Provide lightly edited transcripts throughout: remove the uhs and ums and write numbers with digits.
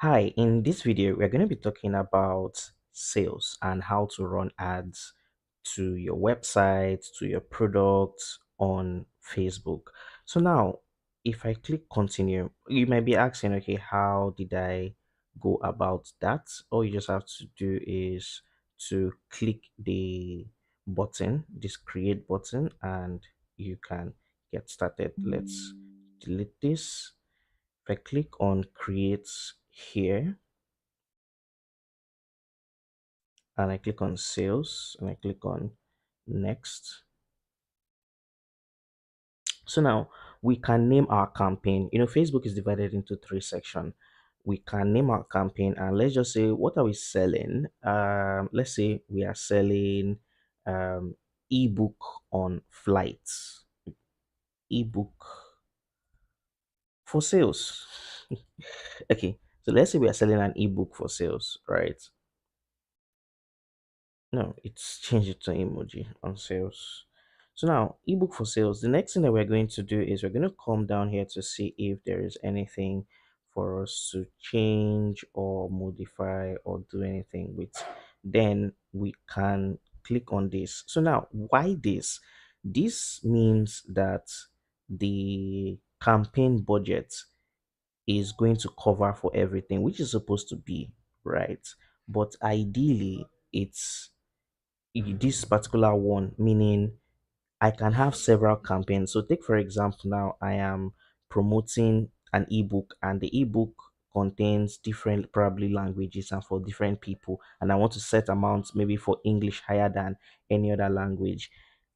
Hi, in this video, we're going to be talking about sales and how to run ads to your website, to your products on Facebook. So now, if I click continue, you might be asking, okay, how did I go about that? All you just have to do is to click the button, this create button, and you can get started. Let's delete this. If I click on create here and I click on sales and I click on next. So now we can name our campaign. Facebook is divided into three sections. We can name our campaign and let's just say, what are we selling? Let's say we are selling ebook on flights, ebook for sales. Okay, so let's say we are selling an ebook for sales, right? No, it's changed it to emoji on sales. So now, ebook for sales. The next thing that we're going to do is we're going to come down here to see if there is anything for us to change or modify or do anything with. Then we can click on this. So now, why this? This means that the campaign budget is going to cover for everything, which is supposed to be right. But ideally, it's this particular one, meaning I can have several campaigns. So take for example, now I am promoting an ebook and the ebook contains different probably languages and for different people, and I want to set amounts maybe for English higher than any other language.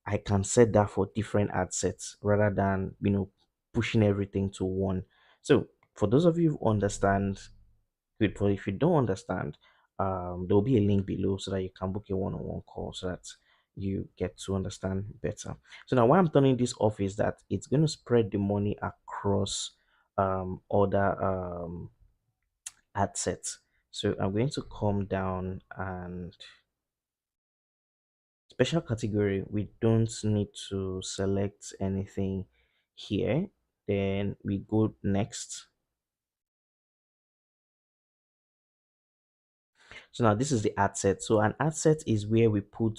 I can set that for different ad sets rather than pushing everything to one. So for those of you who understand, good. But if you don't understand, there will be a link below so that you can book a one-on-one call so that you get to understand better. So now why I'm turning this off is that it's going to spread the money across other ad sets. So I'm going to come down and special category. We don't need to select anything here. Then we go next. So now this is the ad set. So an ad set is where we put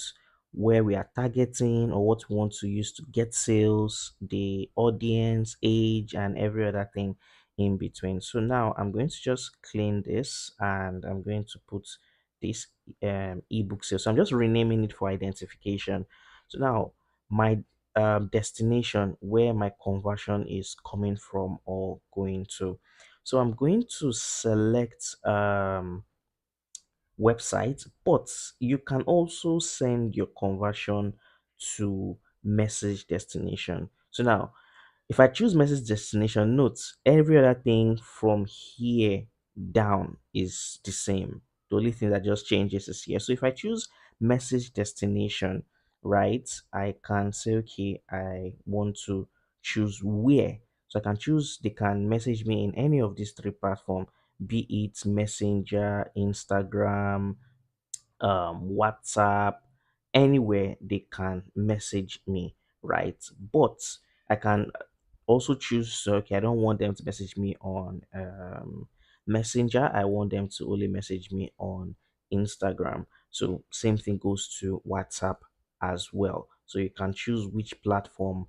where we are targeting or what we want to use to get sales, the audience, age, and every other thing in between. So now I'm going to just clean this and I'm going to put this ebook sales. So I'm just renaming it for identification. So now my destination where my conversion is coming from or going to. So I'm going to select website, but you can also send your conversion to message destination. So now, if I choose message destination, note every other thing from here down is the same. The only thing that just changes is here. So if I choose message destination, right, I can say, okay, I want to choose where. So I can choose, they can message me in any of these three platforms, be it Messenger, Instagram, WhatsApp, anywhere they can message me, right? But I can also choose, so, okay, I don't want them to message me on Messenger. I want them to only message me on Instagram. So same thing goes to WhatsApp as well. So you can choose which platform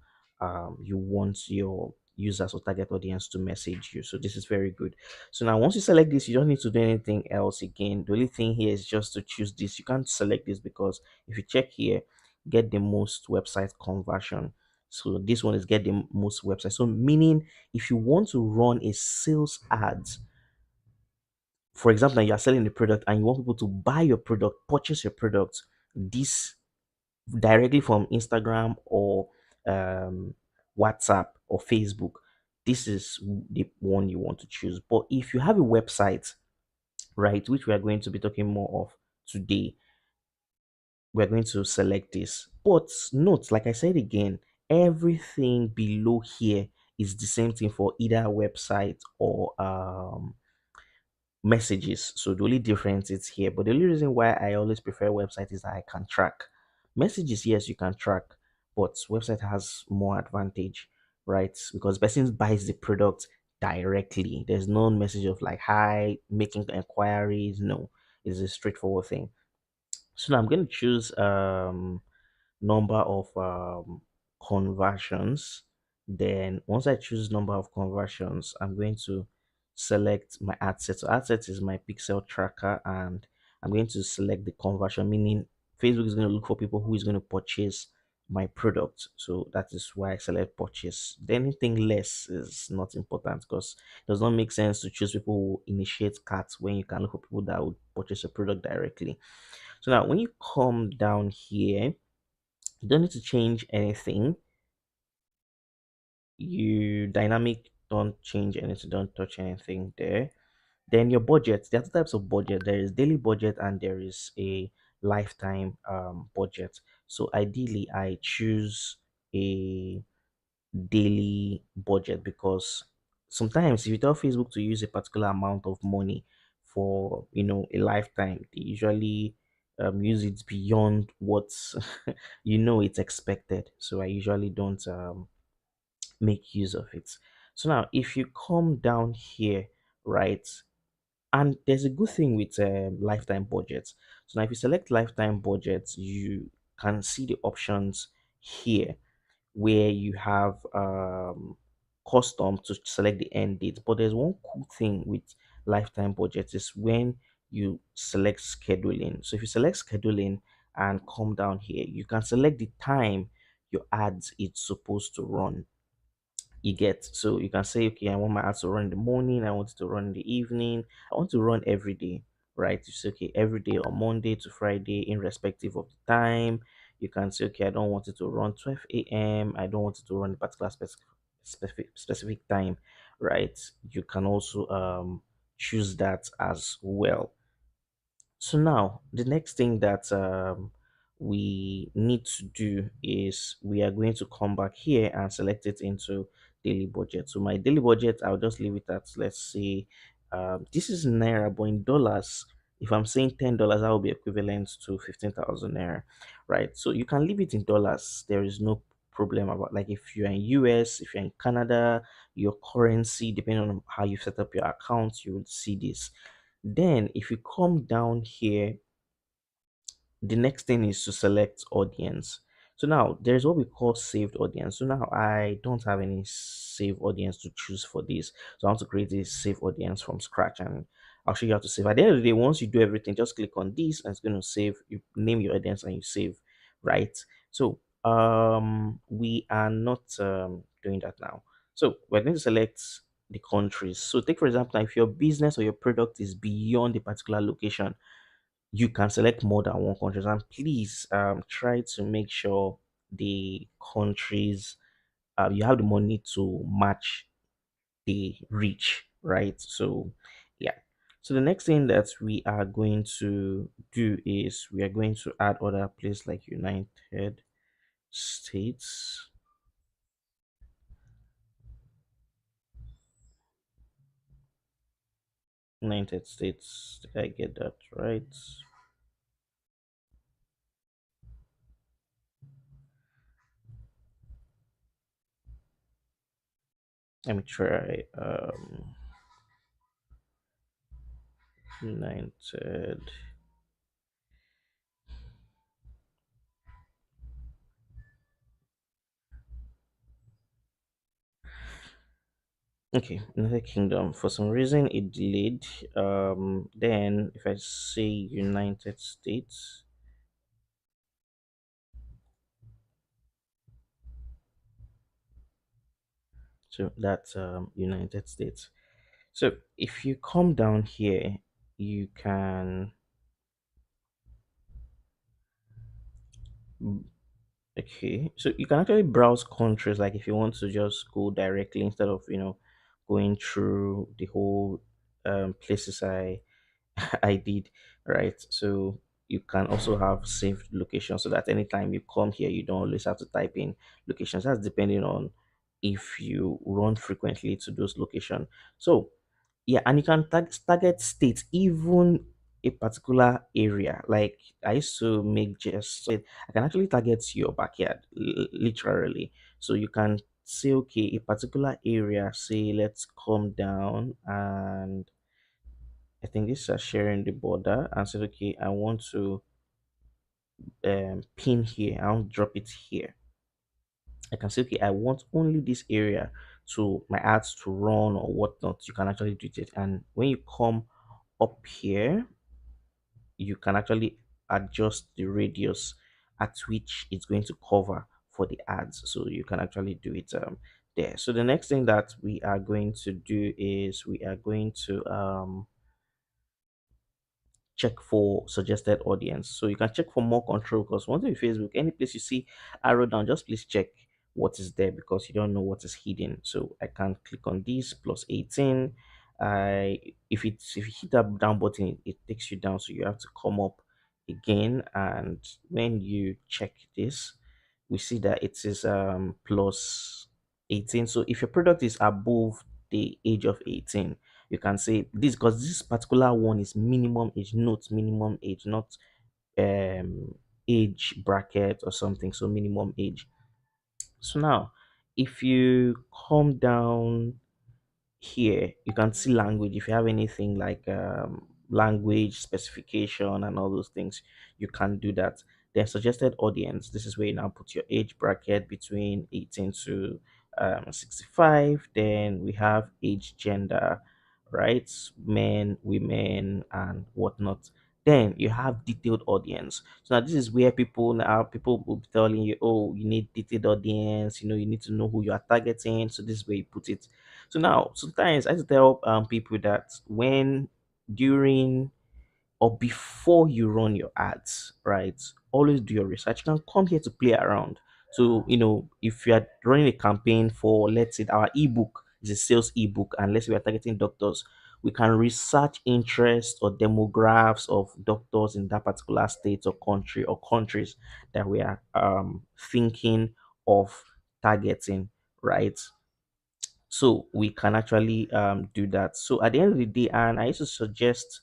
you want your users or target audience to message you. So this is very good. So now once you select this, you don't need to do anything else again. The only thing here is just to choose this. You can't select this because if you check here, get the most website conversion. So this one is get the most website. So meaning if you want to run a sales ads, for example, now you are selling the product and you want people to buy your product, purchase your product, this directly from Instagram or um, WhatsApp or Facebook, this is the one you want to choose. But if you have a website, right, which we are going to be talking more of today, we're going to select this. But note, like I said again, everything below here is the same thing for either website or messages. So the only difference is here. But the only reason why I always prefer website is that I can track. Messages, yes, you can track, but website has more advantage, right? Because person buys the product, directly. There's no message of like hi, making inquiries. No, it's a straightforward thing. So now I'm going to choose number of conversions. Then once I choose number of conversions, I'm going to select my ad set. So ad set is my pixel tracker, and I'm going to select the conversion, meaning Facebook is going to look for people who is going to purchase my product. So that is why I select purchase. Then anything less is not important because it does not make sense to choose people who initiate carts when you can look for people that would purchase a product directly. So now when you come down here, you don't need to change anything. You dynamic don't change anything, don't touch anything there. Then your budget, there are two types of budget. There is daily budget and there is a lifetime budget. So ideally I choose a daily budget because sometimes if you tell Facebook to use a particular amount of money for a lifetime, they usually use it beyond what it's expected. So I usually don't make use of it. So now if you come down here, right, and there's a good thing with lifetime budgets. So now if you select lifetime budgets, you can see the options here where you have custom to select the end date. But there's one cool thing with lifetime budgets is when you select scheduling. So if you select scheduling and come down here, you can select the time your ads it's supposed to run. You get, so you can say, okay, I want my ads to run in the morning, I want it to run in the evening, I want to run every day, right? You say, okay, every day on Monday to Friday, irrespective of the time. You can say, okay, I don't want it to run 12 a.m., I don't want it to run a particular specific time, right? You can also choose that as well. So now the next thing that we need to do is we are going to come back here and select it into daily budget. So my daily budget, I'll just leave it at, let's say, this is naira, but in dollars, if I'm saying $10, that will be equivalent to 15,000 naira, right? So you can leave it in dollars. There is no problem about, like, if you're in US, if you're in Canada, your currency, depending on how you set up your account, you will see this. Then if you come down here, the next thing is to select audience. So now there's what we call saved audience. So now I don't have any saved audience to choose for this. So I want to create a saved audience from scratch, and I'll show you how to save. At the end of the day, once you do everything, just click on this and it's going to save. You name your audience and you save, right? So we are not doing that now. So we're going to select the countries. So take for example, if your business or your product is beyond a particular location, you can select more than one country, and please try to make sure the countries you have the money to match the reach, right? So yeah, so the next thing that we are going to do is we are going to add other places like States United States. Did I get that right? Let me try United. Okay, United Kingdom. For some reason, it delayed. Then if I say United States, so that's United States. So if you come down here, you can. Okay, so you can actually browse countries. Like if you want to just go directly instead of going through the whole places I did, right? So you can also have saved locations so that anytime you come here, you don't always have to type in locations. That's depending on if you run frequently to those locations. So yeah, and you can target states, even a particular area. Like I used to make just so I can actually target your backyard, literally. So you can say, okay, a particular area, say, let's come down, and I think this is sharing the border, and say, okay, I want to pin here, I want to drop it here. I can say, okay, I want only this area to my ads to run or whatnot. You can actually do it. And when you come up here, you can actually adjust the radius at which it's going to cover for the ads. So you can actually do it there. So the next thing that we are going to do is we are going to check for suggested audience. So you can check for more control, because once in Facebook, any place you see arrow down, just please check what is there, because you don't know what is hidden. So I can click on this plus 18. I if you hit that down button, it takes you down. So you have to come up again, and when you check this, we see that it is plus 18. So if your product is above the age of 18, you can say this, because this particular one is minimum age, note minimum age, not um age bracket or something. So minimum age. So now if you come down here, you can see language. If you have anything like language specification and all those things, you can do that. Then suggested audience, this is where you now put your age bracket between 18 to 65. Then we have age, gender, right, men, women, and whatnot. Then you have detailed audience. So now this is where people will be telling you, oh, you need detailed audience, you need to know who you are targeting. So this is where you put it. So now, sometimes I have to tell people that when, during, or before you run your ads, right? Always do your research. You can come here to play around. So, if you are running a campaign for, let's say, our ebook is a sales ebook, and let's say we are targeting doctors, we can research interest or demographics of doctors in that particular state or country or countries that we are thinking of targeting, right? So we can actually do that. So at the end of the day, and I used to suggest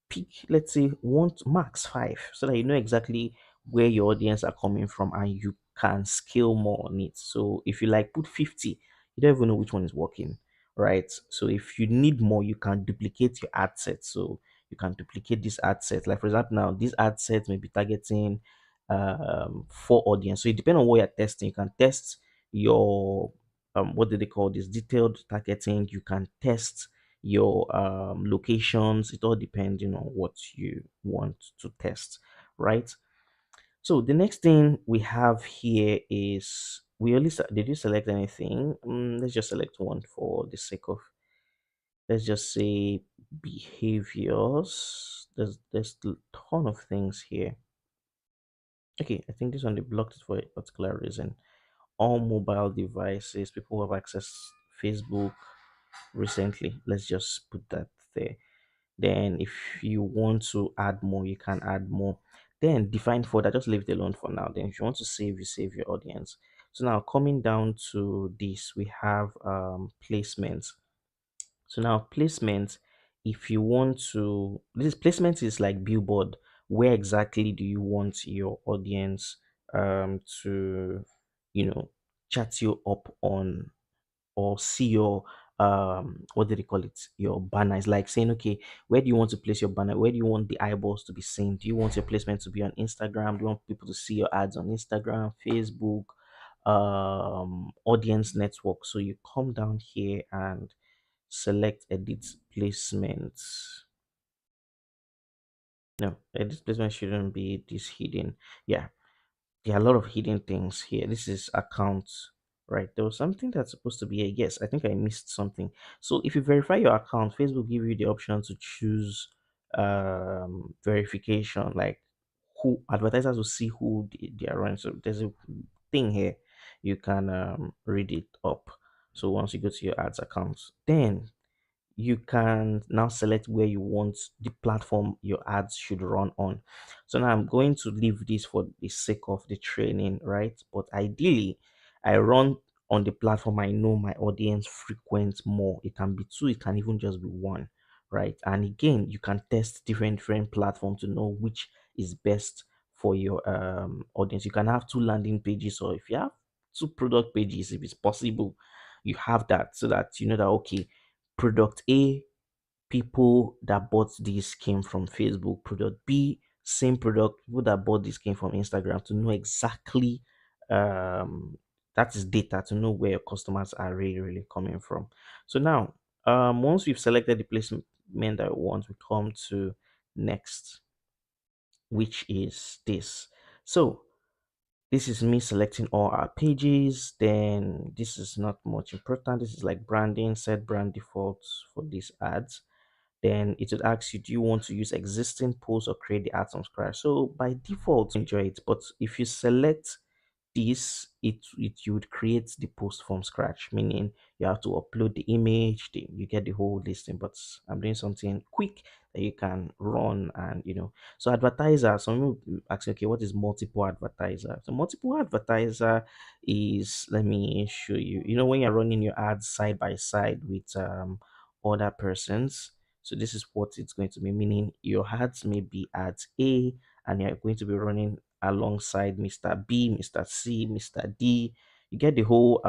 pick, let's say, one max five, so that you know exactly where your audience are coming from, and you can scale more on it. So if you like put 50, you don't even know which one is working, right? So if you need more, you can duplicate your ad set. So you can duplicate this ad set. Like for example, now this ad set may be targeting for audience. So it depends on what you're testing. You can test your what do they call this, detailed targeting. You can test your locations. It all depends on what you want to test, right? So the next thing we have here is, did you select anything? Let's just select one for the sake of, let's just say, behaviors. There's a ton of things here. Okay, I think this one they blocked it for a particular reason. All mobile devices, people who have accessed Facebook recently, let's just put that there. Then if you want to add more, you can add more. Then define folder, just leave it alone for now. Then if you want to save, you save your audience. So now coming down to this, we have placement. So now placement, if you want to, this placement is like billboard. Where exactly do you want your audience to, you know, chat you up on, or see your what do they call it, your banner? Is like saying, okay, where do you want to place your banner? Where do you want the eyeballs to be seen? Do you want your placement to be on Instagram? Do you want people to see your ads on Instagram, Facebook, audience network? So you come down here and select edit placement. No, edit placement shouldn't be this hidden. Yeah, there are a lot of hidden things here. This is accounts, right? There was something that's supposed to be a yes. I think I missed something. So if you verify your account, Facebook give you the option to choose verification, like who advertisers will see who they are running. So there's a thing here, you can read it up. So once you go to your ads account, then you can now select where you want the platform your ads should run on. So now I'm going to leave this for the sake of the training, right? But ideally, I run on the platform I know my audience frequents more. It can be two, it can even just be one, right? And again, you can test different platforms to know which is best for your audience. You can have two landing pages, or if you have two product pages if it's possible. You have that so that you know that okay, product A, people that bought this came from Facebook. Product B, same product, people that bought this came from Instagram, to know exactly um that is data to know where your customers are really coming from. So now once we've selected the placement that we want, we come to next, which is this. So this is me selecting all our pages. Then this is not much important. This is like branding, set brand defaults for these ads. Then it would ask you, do you want to use existing posts or create the ads from scratch? So by default, enjoy it. But if you select this, it you would create the post from scratch, meaning you have to upload the image, you get the whole listing. But I'm doing something quick that you can run, and so advertiser, some people ask, okay, what is multiple advertiser? So multiple advertiser is, let me show you, when you're running your ads side by side with other persons. So this is what it's going to be, meaning your ads may be ads A, and you're going to be running alongside Mr. B, Mr. C, Mr. D. You get the whole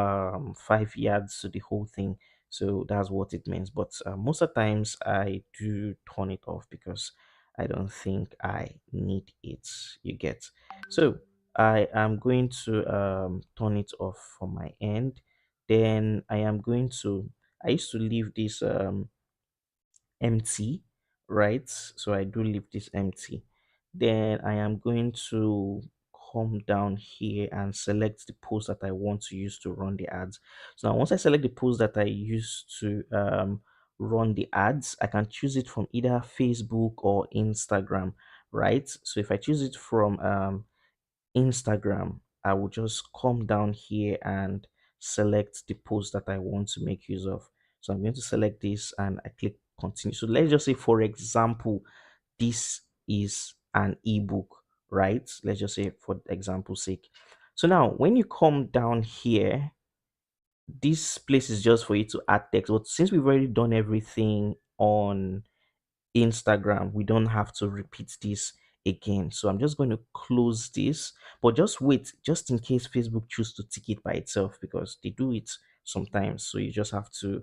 5 yards to the whole thing. So that's what it means. But most of the times I do turn it off because I don't think I need it. You get. So I am going to turn it off from my end. Then I am going to. I used to leave this empty, right? So I do leave this empty. Then I am going to come down here and select the post that I want to use to run the ads. So now once I select the post that I use to run the ads, I can choose it from either Facebook or Instagram, right? So if I choose it from Instagram, I will just come down here and select the post that I want to make use of. So I'm going to select this and I click continue. So let's just say, for example, this is an ebook, right? Let's just say for example's sake. So now when you come down here, this place is just for you to add text. But since we've already done everything on Instagram, we don't have to repeat this again. So I'm just going to close this, but just wait, just in case Facebook choose to tick it by itself, because they do it sometimes. So you just have to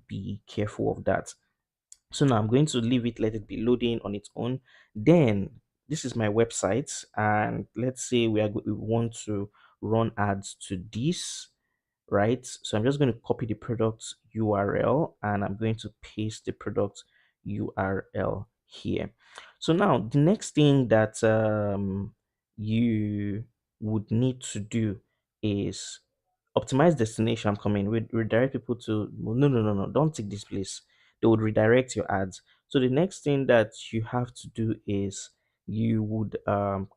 be careful of that. So now I'm going to leave it, let it be loading on its own. Then this is my website, and let's say we want to run ads to this, right? So I'm just going to copy the product URL and I'm going to paste the product URL here. So now the next thing that you would need to do is optimize destination. I'm coming. We redirect people to, no, don't take this place. They would redirect your ads. So the next thing that you have to do is you would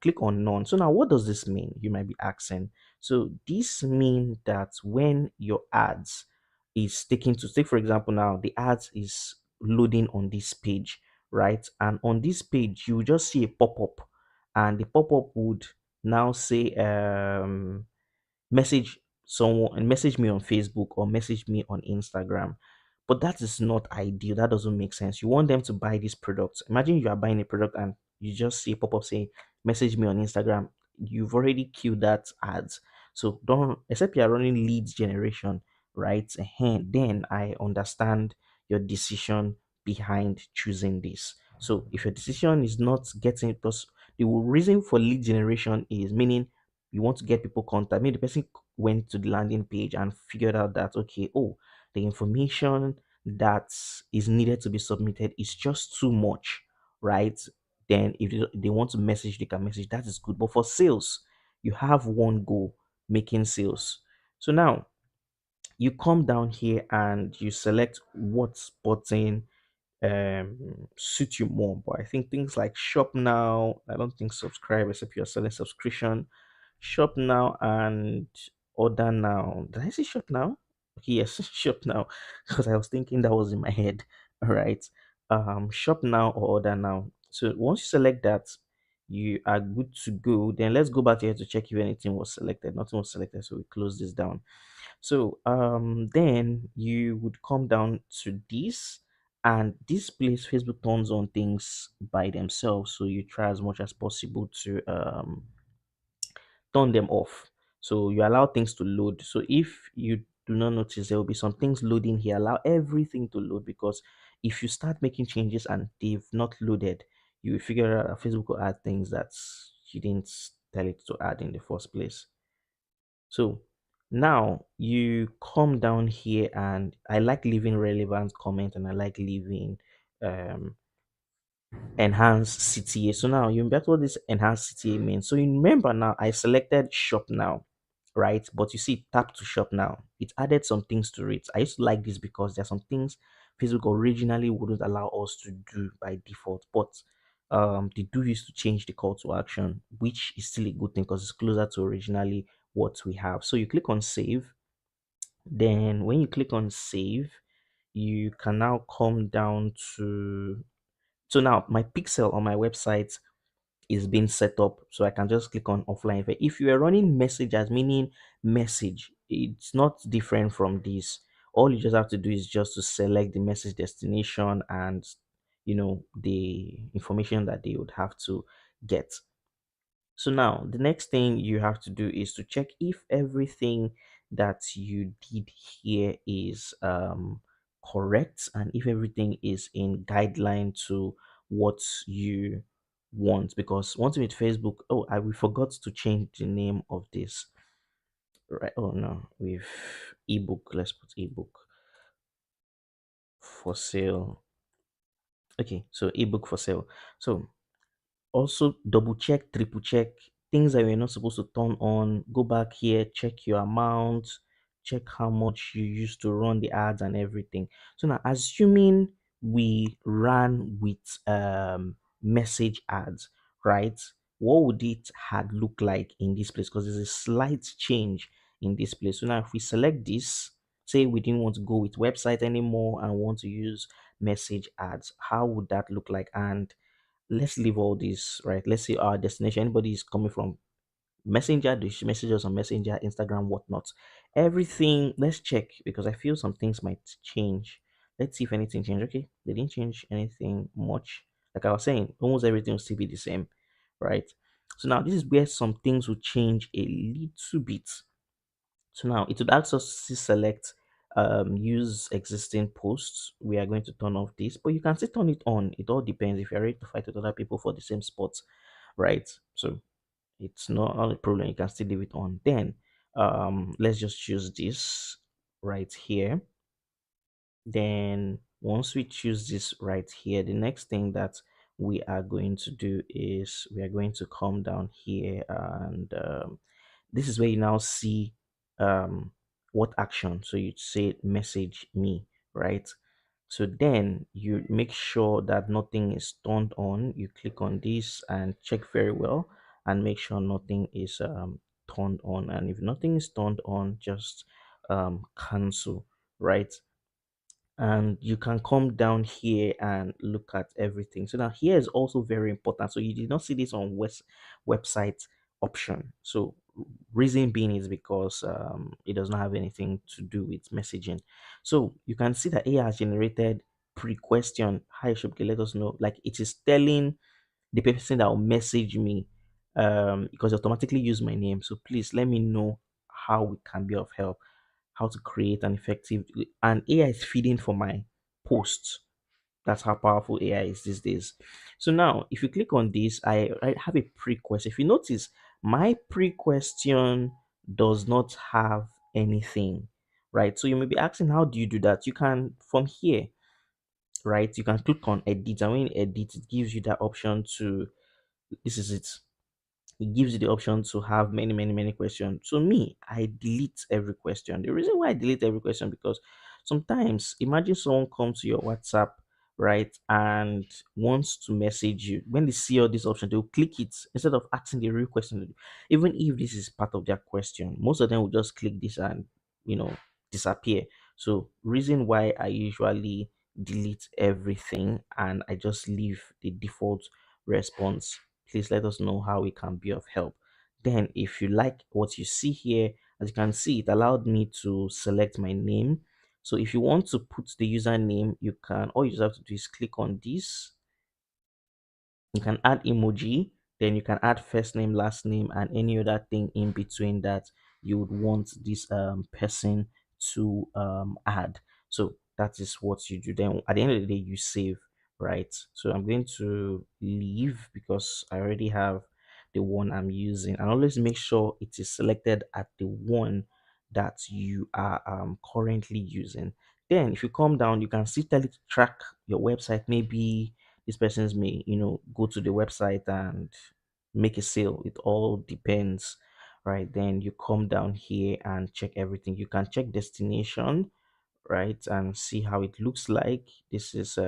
click on none. So now what does this mean? You might be asking. So this means that when your ads is taken to, take for example, now the ads is loading on this page, right? And on this page, you will just see a pop-up, and the pop-up would now say message someone and message me on Facebook or message me on Instagram. But that is not ideal. That doesn't make sense. You want them to buy this product. Imagine you are buying a product and you just see a pop-up saying message me on Instagram. You've already queued that ads. So don't, except you are running leads generation, right? Then I understand your decision behind choosing this. So if your decision is not getting, because the reason for lead generation is, meaning you want to get people contact. Maybe the person went to the landing page and figured out that okay, oh, the information that is needed to be submitted is just too much, right? Then if they want to message, they can message. That is good. But for sales, you have one goal: making sales. So now you come down here and you select what button suit you more. But I think things like shop now, I don't think subscribe, except you're selling subscription. Shop now and order now. Did I say shop now? Okay, yes, shop now. Because I was thinking that was in my head. All right. Shop now or order now. So once you select that, you are good to go. Then let's go back here to check if anything was selected. Nothing was selected, so we close this down. So then you would come down to this, and this place Facebook turns on things by themselves. So you try as much as possible to turn them off. So you allow things to load. So if you do not notice, there will be some things loading here. Allow everything to load, because if you start making changes and they've not loaded, you will figure out that Facebook will add things that you didn't tell it to add in the first place. So now you come down here, and I like leaving relevant comment, and I like leaving um enhanced CTA. So now you remember what this enhanced CTA means. So you remember now I selected shop now, right? But you see tap to shop now. It added some things to it. I used to like this because there are some things Facebook originally wouldn't allow us to do by default, but they do use to change the call to action, which is still a good thing because it's closer to originally what we have. So you click on save. Then when you click on save, you can now come down to, so now my pixel on my website is being set up, so I can just click on offline event. If you are running message as meaning message, it's not different from this. All you just have to do is just to select the message destination and the information that they would have to get. So now the next thing you have to do is to check if everything that you did here is correct, and if everything is in guideline to what you want. Because one thing with Facebook, oh, I we forgot to change the name of this. Right. Oh no, with ebook. Let's put ebook for sale. Okay, so ebook for sale. So also double check, triple check things that you're not supposed to turn on. Go back here, check your amount, check how much you used to run the ads and everything. So now assuming we ran with message ads, right? What would it had look like in this place? Because there's a slight change in this place. So now if we select this, say we didn't want to go with website anymore and want to use message ads, how would that look like? And let's leave all this, right? Let's say our destination, anybody is coming from messenger, they should message us on messenger, Instagram, whatnot. Everything, let's check, because I feel some things might change. Let's see if anything changed. Okay, they didn't change anything much. Like I was saying, almost everything will still be the same, right? So now this is where some things will change a little bit. So now it would ask us to select use existing posts. We are going to turn off this, but you can still turn it on. It all depends if you're ready to fight with other people for the same spot, right? So it's not a problem. You can still leave it on. Then let's just choose this right here. Then once we choose this right here, the next thing that we are going to do is we are going to come down here, and this is where you now see um what action. So you say message me, right? So then you make sure that nothing is turned on. You click on this and check very well and make sure nothing is turned on. And if nothing is turned on, just cancel, right? And you can come down here and look at everything. So now here is also very important. So you did not see this on website option. So reason being is because it does not have anything to do with messaging. So you can see that AI has generated pre-question. Hi Shopke, let us know. Like it is telling the person that will message me because it automatically use my name. So please let me know how we can be of help, how to create an effective, and AI is feeding for my posts. That's how powerful AI is these days. So now, if you click on this, I have a pre-question. If you notice, my pre-question does not have anything, right? So you may be asking, how do you do that? You can, from here, right? You can click on edit, and when you edit, it gives you that option to, this is it, it gives you the option to have many questions. So me, I delete every question. The reason why I delete every question, because sometimes imagine someone comes to your WhatsApp, right, and wants to message you. When they see all these options, they'll click it instead of asking the real question. Even if this is part of their question, most of them will just click this and you know disappear. So reason why I usually delete everything and I just leave the default response. Please let us know how we can be of help. Then if you like what you see here, as you can see, it allowed me to select my name. So if you want to put the username, you can, all you just have to do is click on this. You can add emoji, then you can add first name, last name, and any other thing in between that you would want this person to add. So that is what you do. Then at the end of the day, you save, right? So I'm going to leave because I already have the one I'm using, and always make sure it is selected at the one that you are currently using. Then if you come down, you can still tell it to track your website. Maybe these persons may, go to the website and make a sale. It all depends, right? Then you come down here and check everything. You can check destination, right, and see how it looks like. This is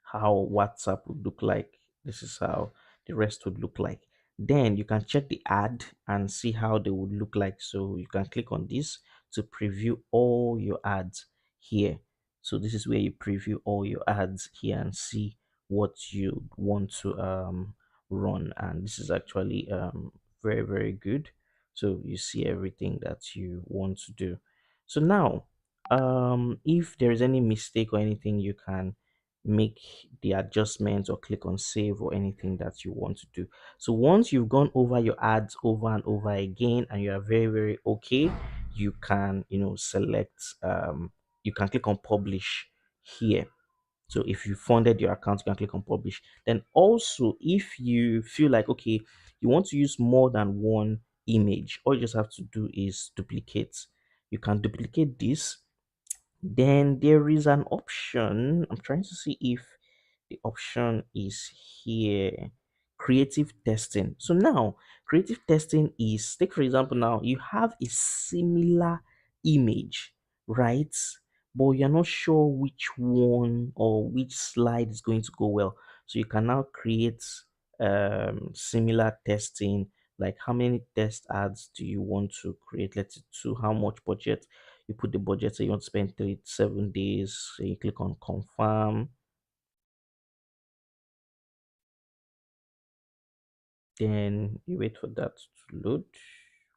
how WhatsApp would look like. This is how the rest would look like. Then you can check the ad and see how they would look like. So you can click on this to preview all your ads here. So this is where you preview all your ads here and see what you want to run. And this is actually very, very good. So you see everything that you want to do. So now, if there is any mistake or anything, you can make the adjustments or click on save or anything that you want to do. So once you've gone over your ads over and over again and you are very, very okay, you can, select, you can click on publish here. So if you funded your account, you can click on publish. Then also, if you feel like, okay, you want to use more than one image, all you just have to do is duplicate. You can duplicate this. Then there is an option. I'm trying to see if the option is here. Creative testing. So now, creative testing is, take for example, now you have a similar image, right? But you're not sure which one or which slide is going to go well. So you can now create similar testing, like how many test ads do you want to create? Let's say two, how much budget? You put the budget, so you want to spend 7 days. So you click on confirm. Then you wait for that to load.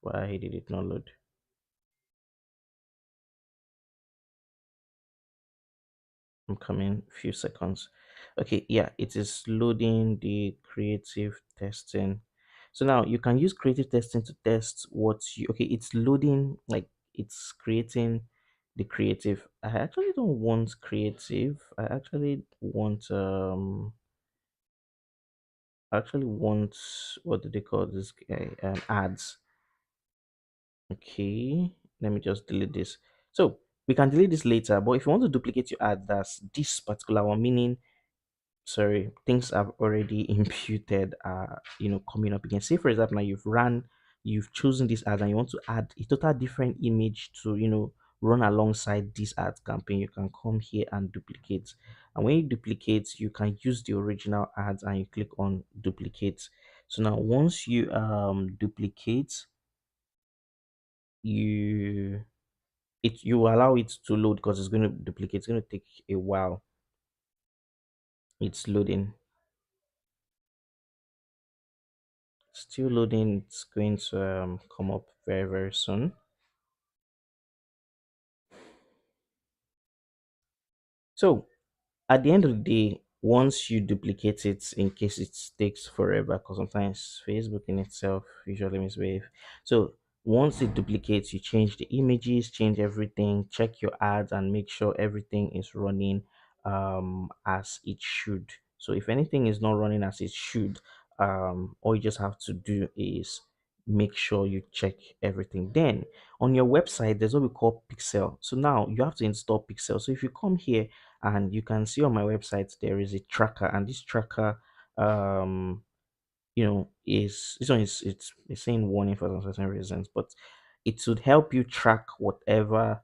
Why did it not load? I'm coming, few seconds. Okay, yeah, it is loading the creative testing. So now you can use creative testing to test what you, okay, it's loading, like it's creating the creative. I actually don't want creative. I actually want, what do they call this guy? Ads. Okay, let me just delete this. So we can delete this later, but if you want to duplicate your ad, that's this particular one, meaning, sorry, things I've already imputed are, coming up again. Say for example, now you've chosen this ad and you want to add a total different image to, run alongside this ad campaign. You can come here and duplicate. And when you duplicate, you can use the original ads and you click on duplicate. So now once you duplicate, you you allow it to load because it's going to duplicate. It's going to take a while. It's loading. Still loading. It's going to come up very, very soon. So at the end of the day, once you duplicate it, in case it takes forever, because sometimes Facebook in itself usually misbehave. So once it duplicates, you change the images, change everything, check your ads, and make sure everything is running as it should. So if anything is not running as it should, all you just have to do is make sure you check everything. Then on your website, there's what we call Pixel. So now you have to install Pixel. So if you come here and you can see on my website there is a tracker, and this tracker is, this one is, it's saying warning for some certain reasons, but it should help you track whatever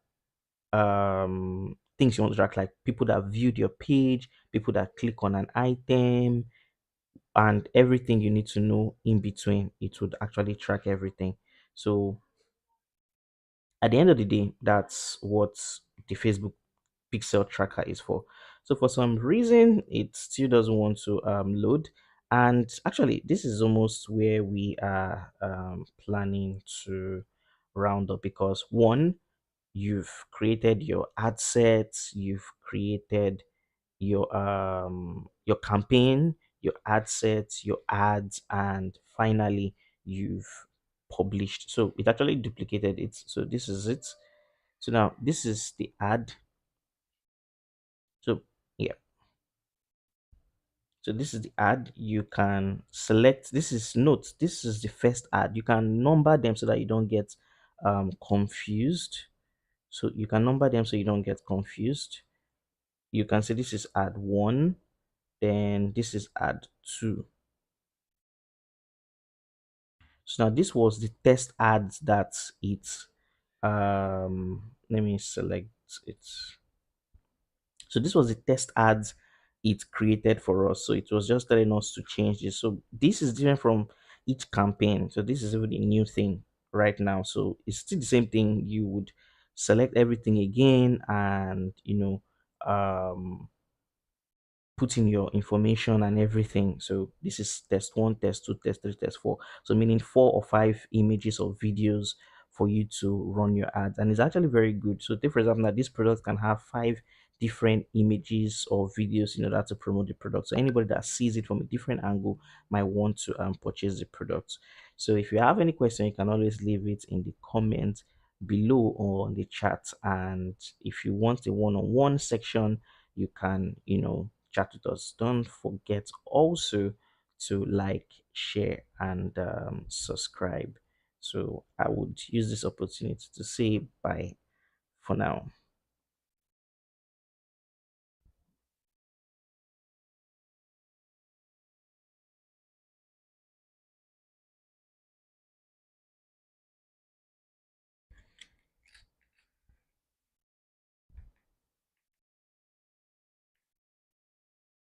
things you want to track, like people that viewed your page, people that click on an item, and everything you need to know in between. It would actually track everything. So at the end of the day, that's what the Facebook pixel tracker is for. So for some reason, it still doesn't want to load. And actually, this is almost where we are planning to round up, because one, you've created your ad sets, you've created your campaign, your ad sets, your ads, and finally you've published. So it actually duplicated it. So this is it. So now this is the ad. So yeah. So this is the ad. You can select. This is note. This is the first ad. You can number them so that you don't get confused. So you can number them so you don't get confused. You can say this is ad one, then this is ad two. So now this was the test ads that it let me select it. So this was the test ads it created for us. So it was just telling us to change this. So this is different from each campaign. So this is even a new thing right now. So it's still the same thing. You would select everything again and put in your information and everything. So this is test one, test two, test three, test four. So meaning 4 or 5 images or videos for you to run your ads. And it's actually very good. So take for example that this product can have 5 different images or videos in order to promote the product. So anybody that sees it from a different angle might want to purchase the product. So if you have any question, you can always leave it in the comment below or on the chat. And if you want a one-on-one section, you can chat with us. Don't forget also to like, share, and subscribe. So I would use this opportunity to say bye for now.